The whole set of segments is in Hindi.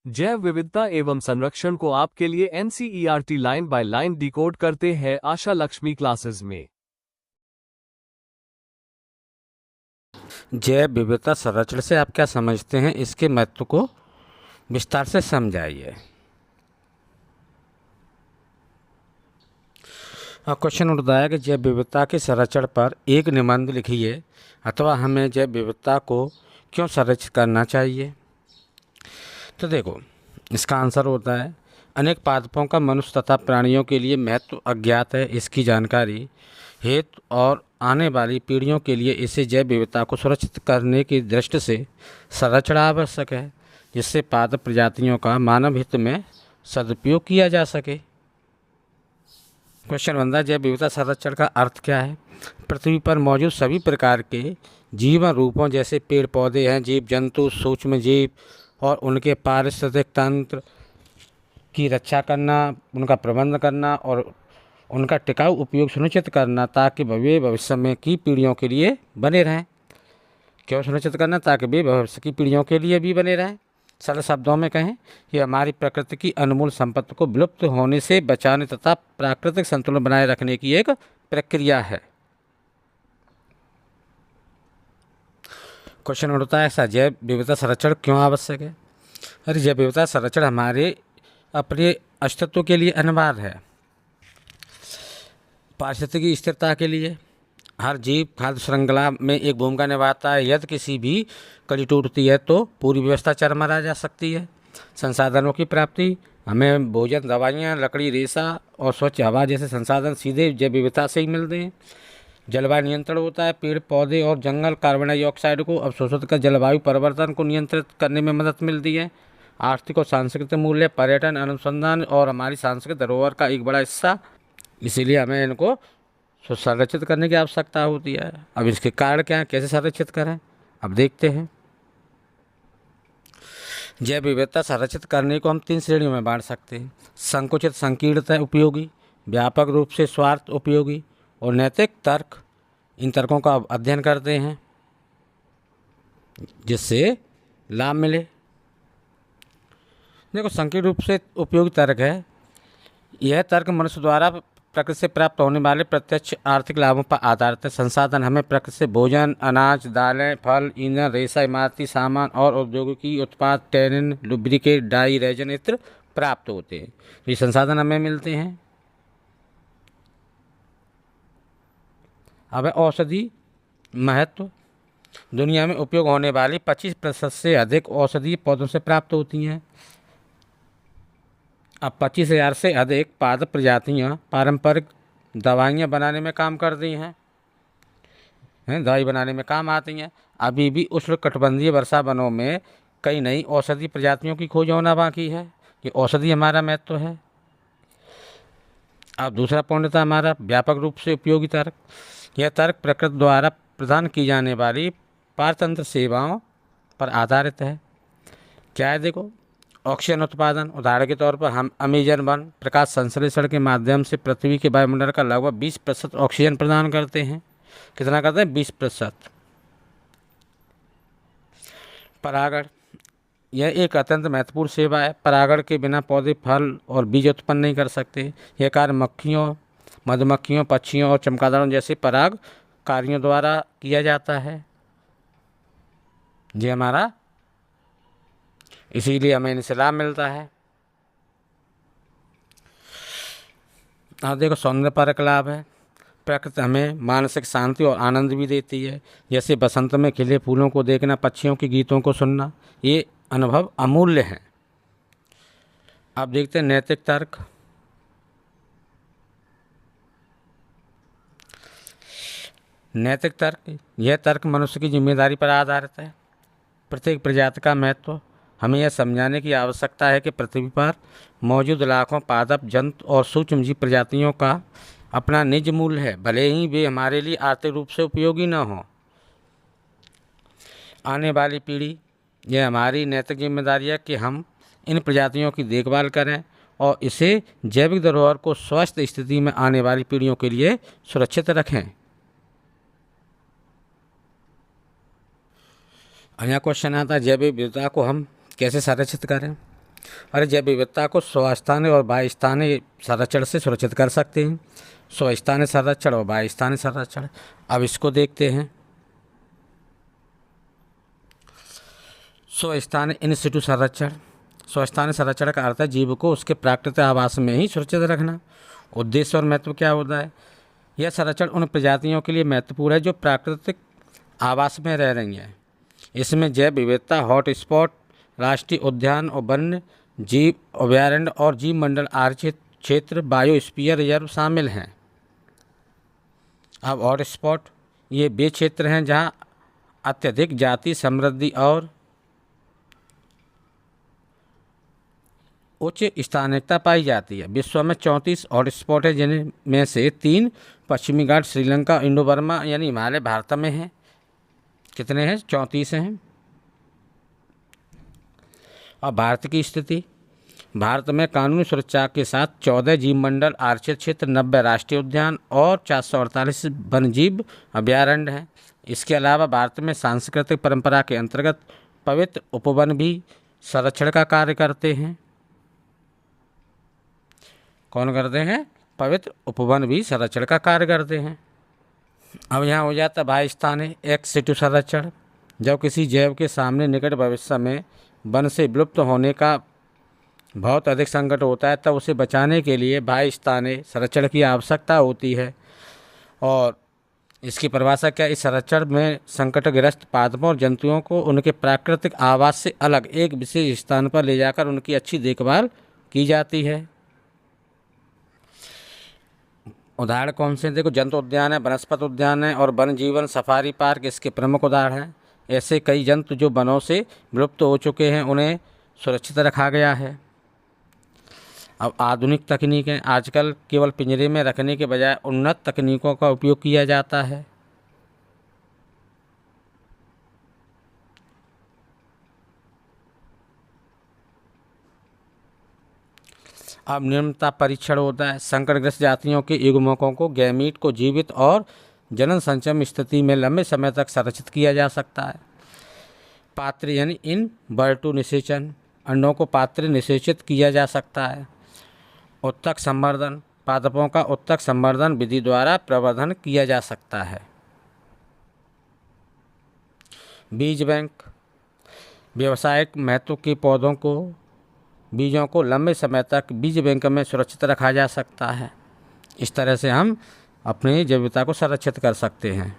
जैव विविधता एवं संरक्षण को आपके लिए NCERT line by line decode करते हैं आशा लक्ष्मी क्लासेस में। जैव विविधता संरक्षण से आप क्या समझते हैं, इसके महत्व को विस्तार से समझाइए। क्वेश्चन उठता है कि जैव विविधता के संरक्षण पर एक निबंध लिखिए अथवा हमें जैव विविधता को क्यों संरक्षित करना चाहिए। तो देखो, इसका आंसर होता है अनेक पादपों का मनुष्य तथा प्राणियों के लिए महत्व अज्ञात है। इसकी जानकारी हेतु और आने वाली पीढ़ियों के लिए इसे जैव विविधता को सुरक्षित करने की दृष्टि से संरक्षण आवश्यक है, जिससे पादप प्रजातियों का मानव हित में सदुपयोग किया जा सके। क्वेश्चन बनता है, जैव विविधता संरक्षण का अर्थ क्या है। पृथ्वी पर मौजूद सभी प्रकार के जीवन रूपों जैसे पेड़ पौधे हैं, जीव जंतु, सूक्ष्म जीव और उनके पारिस्थितिक तंत्र की रक्षा करना, उनका प्रबंधन करना और उनका टिकाऊ उपयोग सुनिश्चित करना, ताकि वे भविष्य में की पीढ़ियों के लिए बने रहें। क्यों सुनिश्चित करना? ताकि वे भविष्य की पीढ़ियों के लिए भी बने रहें। सरल शब्दों में कहें, ये हमारी प्रकृति की अनमोल संपत्ति को विलुप्त होने से बचाने तथा प्राकृतिक संतुलन बनाए रखने की एक प्रक्रिया है। क्वेश्चन उठता है, ऐसा जैव विविधता संरक्षण क्यों आवश्यक है। अरे, जैव विविधता संरक्षण हमारे अपने अस्तित्व के लिए अनिवार्य है। पारिस्थितिकी स्थिरता के लिए हर जीव खाद्य श्रृंखला में एक भूमिका निभाता है। यदि किसी भी कड़ी टूटती है तो पूरी व्यवस्था चरमरा जा सकती है। संसाधनों की प्राप्ति, हमें भोजन, दवाइयाँ, लकड़ी, रेशा और स्वच्छ हवा जैसे संसाधन सीधे जैव विविधता से ही मिलते हैं। जलवायु नियंत्रण होता है। पेड़ पौधे और जंगल कार्बन डाइऑक्साइड को अवशोषित कर जलवायु परिवर्तन को नियंत्रित करने में मदद मिलती है। आर्थिक और सांस्कृतिक मूल्य, पर्यटन, अनुसंधान और हमारी सांस्कृतिक धरोहर का एक बड़ा हिस्सा, इसीलिए हमें इनको संरक्षित करने की आवश्यकता होती है। अब इसके कारण क्या है, कैसे संरक्षित करें, अब देखते हैं। जैव विविधता संरक्षित करने को हम 3 श्रेणियों में बांट सकते हैं। संकुचित, संकीर्णतः उपयोगी, व्यापक रूप से स्वार्थ उपयोगी और नैतिक तर्क। इन तर्कों का अध्ययन करते हैं जिससे लाभ मिले। देखो, संकीर्ण रूप से उपयोगी तर्क है, यह तर्क मनुष्य द्वारा प्रकृति से प्राप्त होने वाले प्रत्यक्ष आर्थिक लाभों पर आधारित है। संसाधन हमें प्रकृति से भोजन, अनाज, दालें, फल, ईंधन, रेशा, इमारती सामान और औद्योगिकी उत्पाद, टैनिन, लुब्रिकेट, डाई, रेजन इत्र प्राप्त होते हैं। ये संसाधन हमें मिलते हैं। अब औषधि महत्व, दुनिया में उपयोग होने वाली 25% से अधिक औषधीय पौधों से प्राप्त होती हैं। अब 25,000 से अधिक पादप प्रजातियाँ पारंपरिक दवाइयाँ बनाने में काम करती हैं, दवाई बनाने में काम आती हैं। अभी भी उष्णकटिबंधीय वर्षा वनों में कई नई औषधि प्रजातियों की खोज होना बाकी है। ये औषधि हमारा महत्व है। अब दूसरा पॉइंट था हमारा व्यापक रूप से उपयोगी तर्क। यह तर्क प्रकृति द्वारा प्रदान की जाने वाली पारतंत्र सेवाओं पर आधारित है। क्या है, देखो, ऑक्सीजन उत्पादन, उदाहरण के तौर पर हम अमेजन वन प्रकाश संश्लेषण के माध्यम से पृथ्वी के वायुमंडल का लगभग 20% ऑक्सीजन प्रदान करते हैं। कितना करते हैं? 20%। परागण, यह एक अत्यंत महत्वपूर्ण सेवा है। परागण के बिना पौधे फल और बीज उत्पन्न नहीं कर सकते। यह कार्य मक्खियों, मधुमक्खियों, पक्षियों और चमगादड़ों जैसे पराग कार्यों द्वारा किया जाता है। ये हमारा, इसीलिए हमें इनसे लाभ मिलता है। अब देखो, सौंदर्यपरक लाभ है। प्रकृति हमें मानसिक शांति और आनंद भी देती है, जैसे बसंत में खिले फूलों को देखना, पक्षियों के गीतों को सुनना। ये अनुभव अमूल्य हैं। अब देखते हैं नैतिक तर्क। नैतिक तर्क, यह तर्क मनुष्य की जिम्मेदारी पर आधारित है। प्रत्येक प्रजाति का महत्व, हमें यह समझाने की आवश्यकता है कि पृथ्वी पर मौजूद लाखों पादप, जंतु और सूक्ष्म जीव प्रजातियों का अपना निज मूल्य है, भले ही वे हमारे लिए आर्थिक रूप से उपयोगी न हों। आने वाली पीढ़ी, यह हमारी नैतिक जिम्मेदारी है कि हम इन प्रजातियों की देखभाल करें और इसे जैविक धरोहर को स्वस्थ स्थिति में आने वाली पीढ़ियों के लिए सुरक्षित रखें। यहाँ क्वेश्चन आता है, जैव विविधता को हम कैसे संरक्षित करें। और जैव विविधता को स्वस्थानीय और बाह्यस्थानीय संरक्षण से सुरक्षित कर सकते हैं। स्वस्थानीय संरक्षण और बाह्यस्थानीय संरक्षण, अब इसको देखते हैं। स्वस्थानीय इन सिटू संरक्षण। स्वस्थानीय संरक्षण का अर्थ है जीव को उसके प्राकृतिक आवास में ही सुरक्षित रखना। उद्देश्य और महत्व क्या होता है? यह संरक्षण उन प्रजातियों के लिए महत्वपूर्ण है जो प्राकृतिक आवास में रह रही हैं। इसमें जैव विविधता, हॉटस्पॉट, राष्ट्रीय उद्यान और वन्य जीव अभयारण्य और जीव मंडल आरक्षित क्षेत्र, बायोस्फीयर रिजर्व शामिल हैं। अब हॉटस्पॉट ये वे क्षेत्र हैं जहां अत्यधिक जाति समृद्धि और उच्च स्थानिकता पाई जाती है। विश्व में 34 हॉटस्पॉट है, जिनमें से 3 पश्चिमी घाट, श्रीलंका, इंडो बर्मा यानी हिमालय भारत में हैं। कितने हैं? 34 हैं। और भारत की स्थिति, भारत में कानूनी सुरक्षा के साथ 14 जीव मंडल आरक्षित क्षेत्र, 90 राष्ट्रीय उद्यान और 448 वन्यजीव अभयारण्य हैं। इसके अलावा भारत में सांस्कृतिक परंपरा के अंतर्गत पवित्र उपवन भी संरक्षण का कार्य करते हैं। कौन करते हैं? पवित्र उपवन भी संरक्षण का कार्य करते हैं। अब यहाँ हो जाता बाह्यस्थानीय एक्स सिटू संरक्षण। जब किसी जैव के सामने निकट भविष्य में वन से विलुप्त होने का बहुत अधिक संकट होता है, तब उसे बचाने के लिए बाह्यस्थानीय संरक्षण की आवश्यकता होती है। और इसकी परिभाषा क्या? इस संरक्षण में संकटग्रस्त पादपों और जंतुओं को उनके प्राकृतिक आवास से अलग एक विशेष स्थान पर ले जाकर उनकी अच्छी देखभाल की जाती है। उदाहरण कौन से? देखो, जंतु उद्यान है, वनस्पति उद्यान है और वन जीवन सफारी पार्क इसके प्रमुख उदाहरण हैं। ऐसे कई जंतु जो वनों से विलुप्त हो चुके हैं, उन्हें सुरक्षित रखा गया है। अब आधुनिक तकनीकें, आजकल केवल पिंजरे में रखने के बजाय उन्नत तकनीकों का उपयोग किया जाता है। अब नियमितता परीक्षण होता है। संकटग्रस्त जातियों के युग्मकों को, गैमीट को जीवित और जनन संचय स्थिति में लंबे समय तक संरक्षित किया जा सकता है। पात्र यानी इन बर्टू निषेचन, अंडों को पात्र निषेचित किया जा सकता है। उत्तक संवर्धन, पादपों का उत्तक संवर्धन विधि द्वारा प्रवर्धन किया जा सकता है। बीज बैंक, व्यावसायिक महत्व के पौधों को, बीजों को लंबे समय तक बीज बैंक में सुरक्षित रखा जा सकता है। इस तरह से हम अपनी जैव विविधता को संरक्षित कर सकते हैं।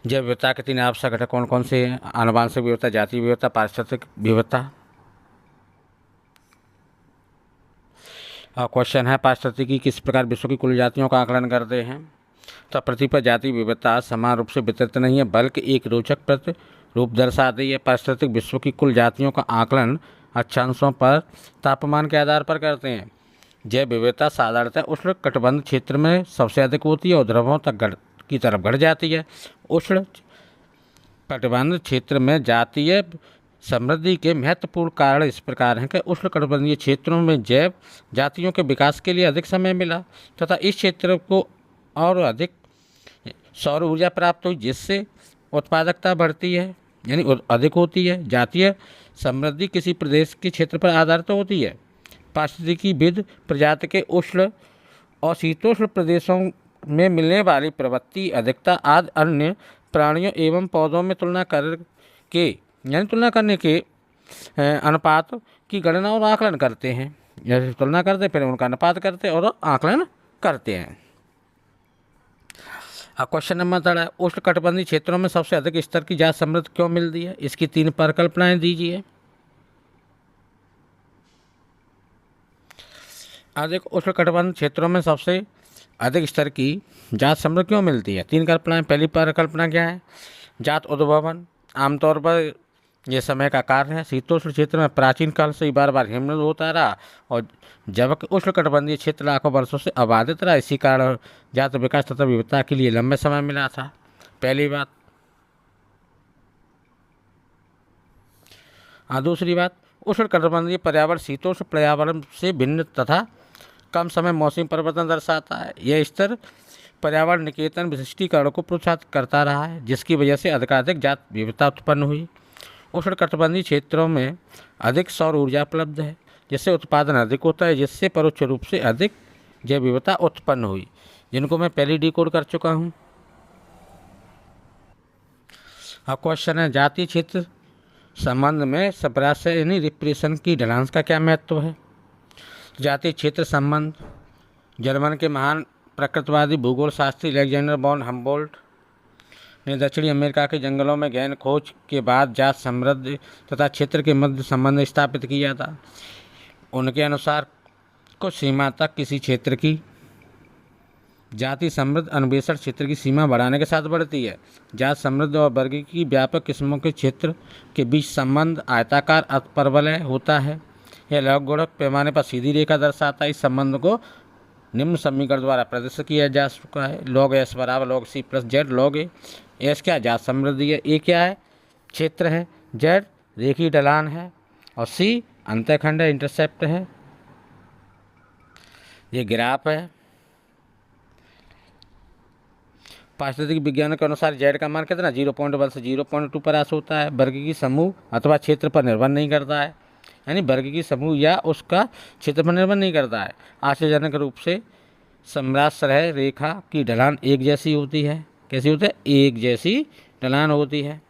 जैव विविधता के 3 आवश्यक घटक कौन कौन से हैं? आनुवंशिक विविधता, जातीय विविधता, पारिस्थितिक विविधता। क्वेश्चन है, पारिस्थितिकी किस प्रकार विश्व की कुल जातियों का आकलन करते हैं? तो पृथ्वी पर जातीय विविधता समान रूप से वितरित नहीं है, बल्कि एक रोचक प्रतिरूप दर्शाती है। पारिस्थितिक विश्व की कुल जातियों का आकलन अक्षांशों पर तापमान के आधार पर करते हैं। जैव विविधता साधारणतः उष्ण कटिबंध क्षेत्र में सबसे अधिक होती है और ध्रुवों तक की तरफ बढ़ जाती है। उष्ण कटिबंध क्षेत्र में जातीय समृद्धि के महत्वपूर्ण कारण इस प्रकार हैं कि उष्ण कटिबंधीय क्षेत्रों में जैव जातियों के विकास के लिए अधिक समय मिला तथा इस क्षेत्र को और अधिक सौर ऊर्जा प्राप्त हुई, जिससे उत्पादकता बढ़ती है यानी अधिक होती है। जातीय समृद्धि किसी प्रदेश के क्षेत्र पर आधारित होती है। पारिस्थितिकी विद प्रजाति के उष्ण और शीतोष्ण प्रदेशों में मिलने वाली प्रवृत्ति, अधिकता आदि अन्य प्राणियों एवं पौधों में तुलना करने के अनुपात की गणना और आकलन करते हैं। जैसे तुलना करते फिर उनका अनुपात करते और आकलन करते हैं। अब क्वेश्चन नंबर 3, उष्ण कटिबंधीय क्षेत्रों में सबसे अधिक स्तर की जाति समृद्धि क्यों मिलती है? इसकी 3 परिकल्पनाएं दीजिए। अधिक उष्ण कटिबंधीय क्षेत्रों में सबसे अधिक स्तर की जाति समृद्धि क्यों मिलती है? 3 कल्पनाएं। पहली परिकल्पना क्या है? जात उद्भवन। आमतौर पर यह समय का कार्य है। शीतोष्ण क्षेत्र में प्राचीन काल से ही बार बार हिमनद होता रहा और जबकि उष्ण कटिबंधीय क्षेत्र लाखों वर्षों से आबादित रहा, इसी कारण जात विकास तथा विविधता के लिए लंबे समय मिला था। पहली बात। दूसरी बात, उष्ण कटिबंधीय पर्यावरण शीतोष्ण पर्यावरण से भिन्न तथा कम समय मौसमी परिवर्तन दर्शाता है। यह स्तर पर्यावरण निकेतन विशिष्टीकरण को प्रोत्साहित करता रहा है, जिसकी वजह से अधिकाधिक जात विविधता उत्पन्न हुई। उष्णकटिबंधीय क्षेत्रों में अधिक सौर ऊर्जा उपलब्ध है, जिससे उत्पादन अधिक होता है, जिससे परोक्ष रूप से अधिक जैव विविधता उत्पन्न हुई, जिनको मैं पहले डिकोड कर चुका हूँ। अब क्वेश्चन है, जातीय क्षेत्र संबंध में सप्रास्य यानी रिप्रेशन की ढलान का क्या महत्व है। जातीय क्षेत्र संबंध जर्मन के महान प्रकृतिवादी भूगोल शास्त्री अलेक्जेंडर वॉन हम्बोल्ट ने दक्षिणी अमेरिका के जंगलों में गहन खोज के बाद जात समृद्धि तथा क्षेत्र के मध्य संबंध स्थापित किया था। उनके अनुसार कुछ सीमा तक किसी क्षेत्र की जाति समृद्ध अन्वेषण क्षेत्र की सीमा बढ़ाने के साथ बढ़ती है। जात समृद्ध और वर्गीय की व्यापक किस्मों के क्षेत्र के बीच संबंध आयताकार अतपरवलय होता है। यह लघुगणक पैमाने पर सीधी रेखा दर्शाता है। इस संबंध को निम्न समीकरण द्वारा प्रदर्शित किया जा चुका है। log s बराबर log c plus Z log a। S क्या जात समृद्धि है, ए क्या है क्षेत्र है, जेड रेखीय ढलान है और सी अंतःखंड है, इंटरसेप्ट है। ये ग्राफ है। पारिस्थितिक विज्ञान के अनुसार जेड का मान कितना 0.1 से 0.2 परास होता है। वर्गीय समूह अथवा क्षेत्र पर निर्भर नहीं करता है, यानी वर्गीय समूह या उसका क्षेत्र पर निर्भर नहीं करता है। आश्चर्यजनक रूप से समराश्रय रेखा की ढलान एक जैसी होती है। कैसी होती है? एक जैसी ढलान होती है।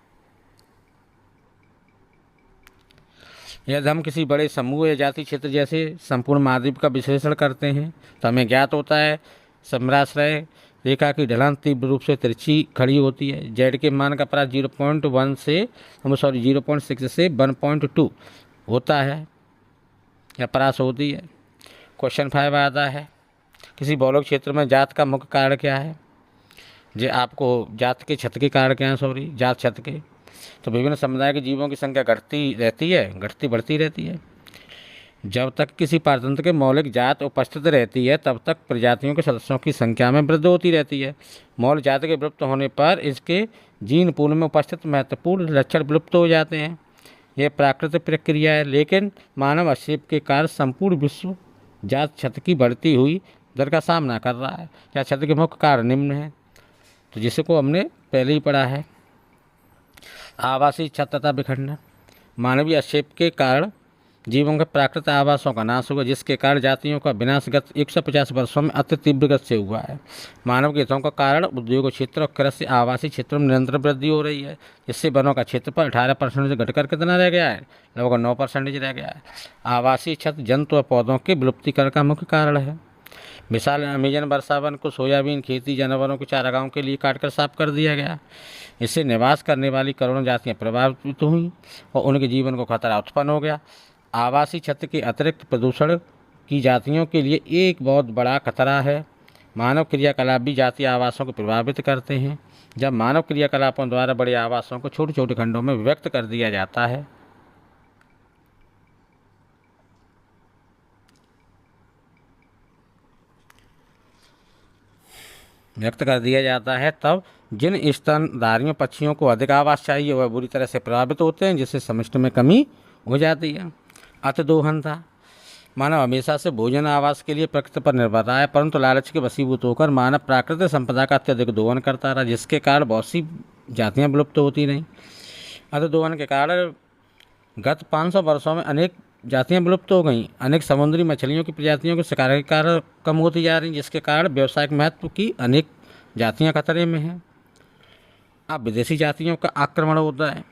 यदि हम किसी बड़े समूह या जाति क्षेत्र जैसे संपूर्ण महाद्वीप का विश्लेषण करते हैं तो हमें ज्ञात होता है समराश्रय रेखा की ढलान तीव्र रूप से तिरछी खड़ी होती है। जेड के मान का परास 0.6 से 1.2 होता है या परास होती है। क्वेश्चन 5 आता है, किसी भौगोलिक क्षेत्र में जात का मुख्य कारण क्या है। जे आपको जात के छत के कारण क्या है, जात छत के। तो विभिन्न समुदाय के जीवों की संख्या घटती बढ़ती रहती है। जब तक किसी पारतंत्र के मौलिक जात उपस्थित रहती है तब तक प्रजातियों के सदस्यों की संख्या में वृद्धि होती रहती है। मौलिक जाति के विलुप्त होने पर इसके जीन पूल में उपस्थित महत्वपूर्ण लक्षण विलुप्त हो जाते हैं। यह प्राकृतिक प्रक्रिया है, लेकिन मानव हस्तक्षेप के कारण संपूर्ण विश्व जात छत की बढ़ती हुई दर का सामना कर रहा है। जात छत के मुख्य कारण निम्न है, तो जिसको हमने पहले ही पढ़ा है। आवासीय छत तथा विखंडन। मानवीय हस्तक्षेप के कारण जीवों के प्राकृतिक आवासों का नाश हुआ, जिसके कारण जातियों का विनाश गत 150 वर्षों में अति तीव्र गति से हुआ है। मानव के हितों का कारण उद्योग क्षेत्र और कृषि आवासीय क्षेत्रों में निरंतर वृद्धि हो रही है, जिससे वनों का क्षेत्रफल 18% से घटकर कितना रह गया है, लगभग 9% रह गया है। आवासीय छत जंतु और पौधों के विलुप्तीकरण का मुख्य कारण है। मिसाल अमेजन वर्षावन को सोयाबीन खेती जानवरों के चारागाहों के लिए काटकर साफ कर दिया गया। इससे निवास करने वाली करोड़ों जातियाँ प्रभावित हुई और उनके जीवन को खतरा उत्पन्न हो गया। आवासीय छत के अतिरिक्त प्रदूषण की जातियों के लिए एक बहुत बड़ा खतरा है। मानव क्रियाकलाप भी जातीय आवासों को प्रभावित करते हैं। जब मानव क्रियाकलापों द्वारा बड़े आवासों को छोटे छोटे खंडों में विभक्त कर दिया जाता है तब जिन स्तनधारियों पक्षियों को अधिक आवास चाहिए वह बुरी तरह से प्रभावित होते हैं, जिससे समष्टि में कमी हो जाती है। अतिदोहन था। मानव हमेशा से भोजन आवास के लिए प्रकृति पर निर्भर रहा है, परंतु लालच के वशीभूत होकर मानव प्राकृतिक संपदा का अत्यधिक दोहन करता रहा, जिसके कारण बहुत सी जातियाँ विलुप्त होती रहीं। अतिदोहन के कारण गत 500 वर्षों में अनेक जातियाँ विलुप्त हो गईं। अनेक समुद्री मछलियों की प्रजातियों के शिकार के कारण कम होती जा रही, जिसके कारण व्यावसायिक महत्व की अनेक जातियाँ खतरे में हैं। अब विदेशी जातियों का आक्रमण होता है।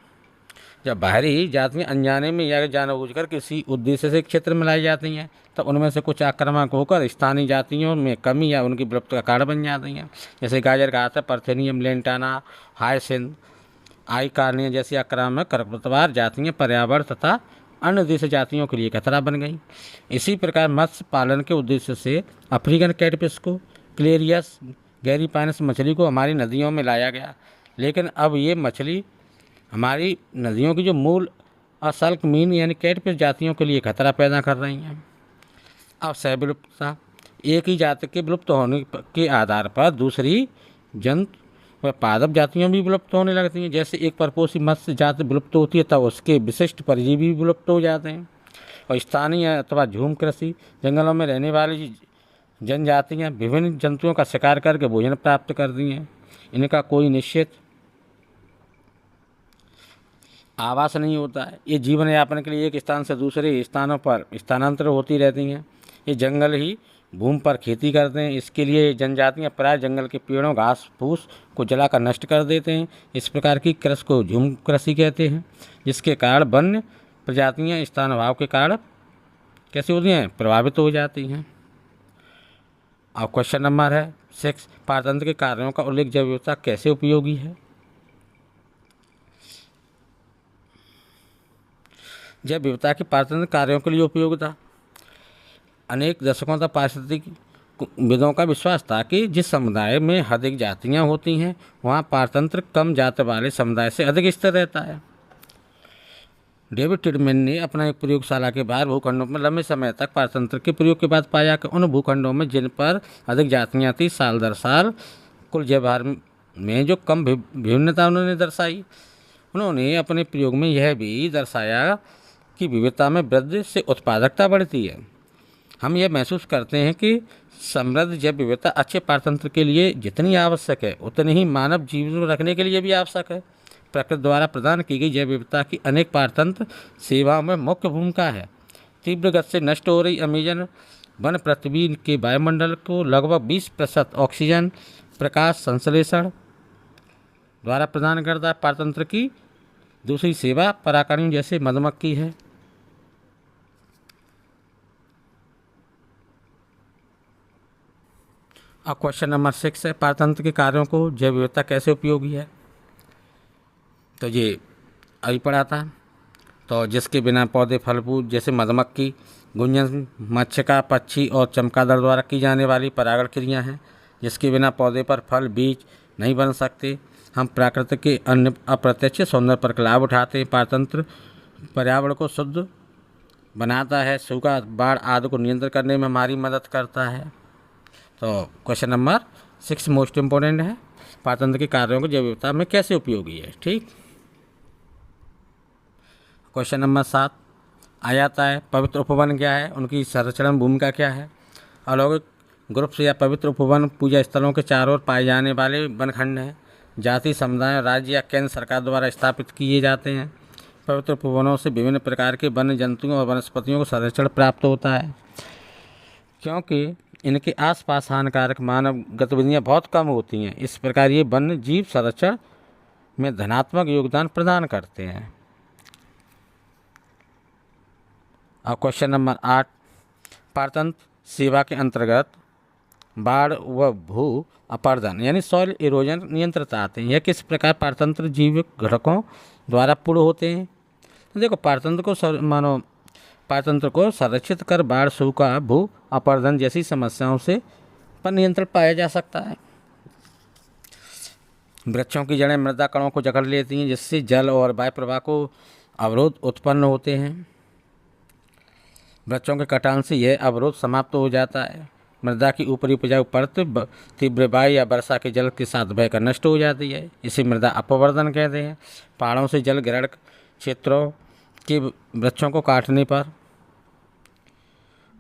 जब बाहरी जातियाँ अनजाने में या जानबूझकर किसी उद्देश्य से क्षेत्र में लाई जाती हैं, तब उनमें से कुछ आक्रामक होकर स्थानीय जातियों में कमी या उनकी विलुप्त का कारण बन जाती हैं। जैसे गाजर का आता पार्थेनियम लेंटाना, हायसिंथ, आई कार्निया जैसी आक्रामक खरपतवार जातियाँ पर्यावरण तथा अन्य देशी जातियों के लिए खतरा बन गई। इसी प्रकार मत्स्य पालन के उद्देश्य से अफ्रीकन कैटफिश को, क्लेरियस गैरीपाइनस मछली को हमारी नदियों में लाया गया, लेकिन अब ये मछली हमारी नदियों की जो मूल असल्क मीन यानी कैटफिश जातियों के लिए खतरा पैदा कर रही हैं। अब सहविलुप्तता। एक ही जाति के विलुप्त होने के आधार पर दूसरी जंतु व पादप जातियाँ भी विलुप्त होने लगती हैं। जैसे एक परपोषी मत्स्य जाति विलुप्त होती है तब उसके विशिष्ट परजीवी भी विलुप्त हो जाते हैं। और स्थानीय अथवा झूम कृषि जंगलों में रहने वाली जनजातियाँ विभिन्न जंतुओं का शिकार करके भोजन प्राप्त करती हैं। इनका कोई निश्चित आवास नहीं होता है। ये जीवन यापन के लिए एक स्थान से दूसरे स्थानों पर स्थानांतरित होती रहती हैं। ये जंगल ही भूमि पर खेती करते हैं। इसके लिए जनजातियां प्राय जंगल के पेड़ों घास फूस को जलाकर नष्ट कर देते हैं। इस प्रकार की कृषि को झूम कृषि कहते हैं, जिसके कारण वन्य प्रजातियां स्थान अभाव के कारण कैसे होती हैं, प्रभावित हो जाती हैं। अब क्वेश्चन नंबर है 6, पारतंत्र के कार्यों का उल्लेख जैव विविधता कैसे उपयोगी है। जैव विविधता की पारतंत्र कार्यों के लिए उपयोगिता। अनेक दशकों तक पारिस्थितिक विदों का विश्वास था कि जिस समुदाय में अधिक जातियां होती हैं वहाँ पारतंत्र कम जाति वाले समुदाय से अधिक स्थिर रहता है। डेविड टिडमैन ने अपना एक प्रयोगशाला के बाहर भूखंडों में लंबे समय तक पारतंत्र के प्रयोग के बाद पाया कि उन भूखंडों में जिन पर अधिक जातियाँ थी साल दर साल कुल जैवभार में जो कम भिन्नता उन्होंने दर्शाई। उन्होंने अपने प्रयोग में यह भी दर्शाया कि विविधता में वृद्धि से उत्पादकता बढ़ती है। हम यह महसूस करते हैं कि समृद्ध जैव विविधता अच्छे पारतंत्र के लिए जितनी आवश्यक है उतनी ही मानव जीवन रखने के लिए भी आवश्यक है। प्रकृति द्वारा प्रदान की गई जैव विविधता की अनेक पारतंत्र सेवाओं में मुख्य भूमिका है। तीव्र गति से नष्ट हो रही अमेजन वन पृथ्वी के वायुमंडल को लगभग 20% ऑक्सीजन प्रकाश संश्लेषण द्वारा प्रदान करता है। पारतंत्र की दूसरी सेवा परागकणियों जैसे मधुमक्खी है। अब क्वेश्चन नंबर 6 है, पारतंत्र के कार्यों को जैव विविधता कैसे उपयोगी है। तो ये अभी पढ़ा था। तो जिसके बिना पौधे फल फूल जैसे मधुमक्खी, गुंजन, मच्छका, पक्षी और चमगादड़ द्वारा की जाने वाली परागण क्रिया हैं, जिसके बिना पौधे पर फल बीज नहीं बन सकते। हम प्रकृति के अन्य अप्रत्यक्ष सौंदर्य पर लाभ उठाते हैं। पारतंत्र पर्यावरण को शुद्ध बनाता है, सूखा बाढ़ आदि को नियंत्रित करने में हमारी मदद करता है। तो क्वेश्चन नंबर 6 मोस्ट इम्पोर्टेंट है, पारतंत्र के कार्यों को जैव विविधता में कैसे उपयोगी है। ठीक। क्वेश्चन नंबर 7 आ जाता है, पवित्र उपवन क्या है, उनकी संरक्षण भूमिका क्या है। अलौकिक ग्रुप्स या पवित्र उपवन पूजा स्थलों के चारों ओर पाए जाने वाले वनखंड हैं। जाति समुदाय राज्य या केंद्र सरकार द्वारा स्थापित किए जाते हैं। पवित्र उपवनों से विभिन्न प्रकार के वन्य जंतुओं और वनस्पतियों को संरक्षण प्राप्त होता है, क्योंकि इनके आसपास हानिकारक मानव गतिविधियां बहुत कम होती हैं। इस प्रकार ये वन्य जीव संरक्षण में धनात्मक योगदान प्रदान करते हैं। अब क्वेश्चन नंबर 8, पारतंत्र सेवा के अंतर्गत बाढ़ व भू अपरदन यानी सॉइल इरोजन नियंत्रित आते हैं। यह किस प्रकार पारतंत्र जीव घटकों द्वारा पूर्ण होते हैं। तो देखो, पारतंत्र को संरक्षित कर बाढ़, सूखा, भू अपरदन जैसी समस्याओं से पर नियंत्रण पाया जा सकता है। वृक्षों की जड़ें मृदा कणों को जकड़ लेती हैं, जिससे जल और वायु प्रवाह को अवरोध उत्पन्न होते हैं। वृक्षों के कटान से यह अवरोध समाप्त हो जाता है। मृदा की ऊपरी उपजाऊ परत तीव्र वायु या वर्षा के जल के साथ बहकर नष्ट हो जाती है। इसे मृदा अपवर्तन कहते हैं। पहाड़ों से जल ग्रहण क्षेत्रों के वृक्षों को काटने पर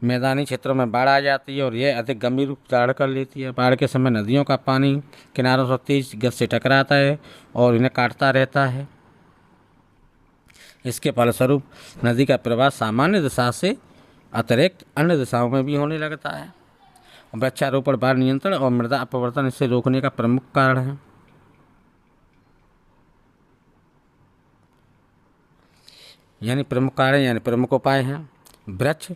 मैदानी क्षेत्रों में बाढ़ आ जाती है और यह अधिक गंभीर रूप धारण कर लेती है। बाढ़ के समय नदियों का पानी किनारों से तेज गति से टकराता है और इन्हें काटता रहता है। इसके फलस्वरूप नदी का प्रवाह सामान्य दिशा से अतिरिक्त अन्य दिशाओं में भी होने लगता है। वृक्षारोपण बाढ़ नियंत्रण और मृदा अपवर्तन इसे रोकने का प्रमुख कारण है। यानी प्रमुख कारण यानी प्रमुख उपाय हैं। वृक्ष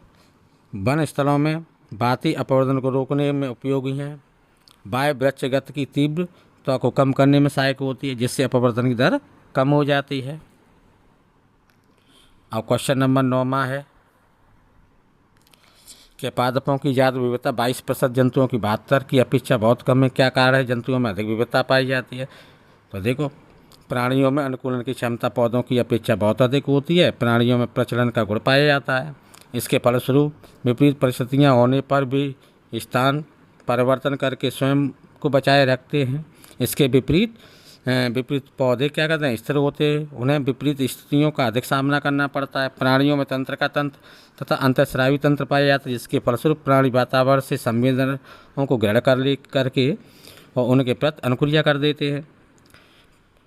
वन स्थलों में बाती अपवर्तन को रोकने में उपयोगी हैं। वायु वृक्ष गति की तीव्रता को कम करने में सहायक होती है, जिससे अपवर्तन की दर कम हो जाती है। अब क्वेश्चन नंबर 9 है कि पादपों की जात विविधता 22%, जंतुओं की 72 की अपेक्षा बहुत कम है। क्या कारण है जंतुओं में अधिक विविधता पाई जाती है। तो देखो, प्राणियों में अनुकूलन की क्षमता पौधों की अपेक्षा बहुत अधिक होती है। प्राणियों में प्रचलन का गुण पाया जाता है। इसके फलस्वरूप विपरीत परिस्थितियाँ होने पर भी स्थान परिवर्तन करके स्वयं को बचाए रखते हैं। इसके विपरीत पौधे क्या करते हैं, स्थिर होते हैं। उन्हें विपरीत स्थितियों का अधिक सामना करना पड़ता है। प्राणियों में तंत्र का तंत्र तथा अंतःस्रावी तंत्र पाया जाता है, जिसके फलस्वरूप प्राणी वातावरण से संवेदनाओं को ग्रहण करके और उनके प्रति अनुक्रिया कर देते हैं।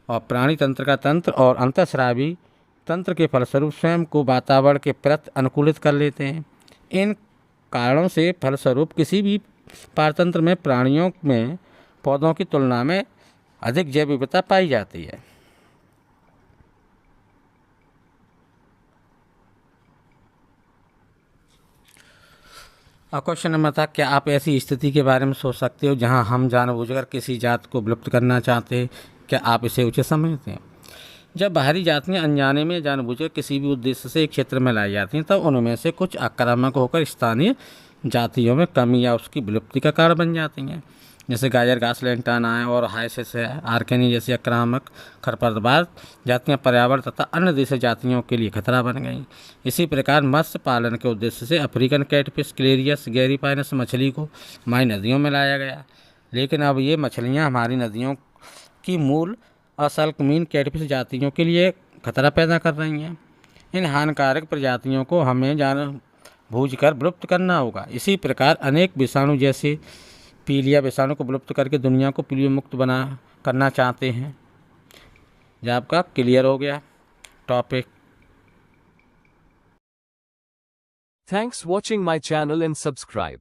और प्राणी तंत्र का तंत्र और अंतःस्रावी तंत्र के फलस्वरूप स्वयं को वातावरण के प्रति अनुकूलित कर लेते हैं। इन कारणों से फलस्वरूप किसी भी पारतंत्र में प्राणियों में पौधों की तुलना में अधिक जैव विविधता पाई जाती है। अब क्वेश्चन नंबर था, क्या आप ऐसी स्थिति के बारे में सोच सकते हो जहां हम जानबूझकर किसी जात को विलुप्त करना चाहते हैं? क्या आप इसे उचित समझते हैं? जब बाहरी जातियां अनजाने में जानबूझकर किसी भी उद्देश्य से एक क्षेत्र में लाई जाती हैं, तब उनमें से कुछ आक्रामक होकर स्थानीय जातियों में कमी या उसकी विलुप्ति का कारण बन जाती हैं। जैसे गाजर घास, लैंटाना है और हाइसिस है, आर्केनी जैसी आक्रामक खरपतवार जातियाँ पर्यावरण तथा अन्य देशी जातियों के लिए खतरा बन गईं। इसी प्रकार मत्स्य पालन के उद्देश्य से अफ्रीकन कैटफिश, क्लेरियस गैरीपाइनस मछली को हमारी नदियों में लाया गया, लेकिन अब ये मछलियाँ हमारी नदियों की मूल असल्कमीन कैटफिश जातियों के लिए खतरा पैदा कर रही हैं। इन हानिकारक प्रजातियों को हमें जानबूझकर विलुप्त करना होगा। इसी प्रकार अनेक विषाणु जैसे पीलिया विषाणु को विलुप्त करके दुनिया को पीलियो मुक्त करना चाहते हैं। जब आपका क्लियर हो गया topic. Thanks watching my channel and subscribe.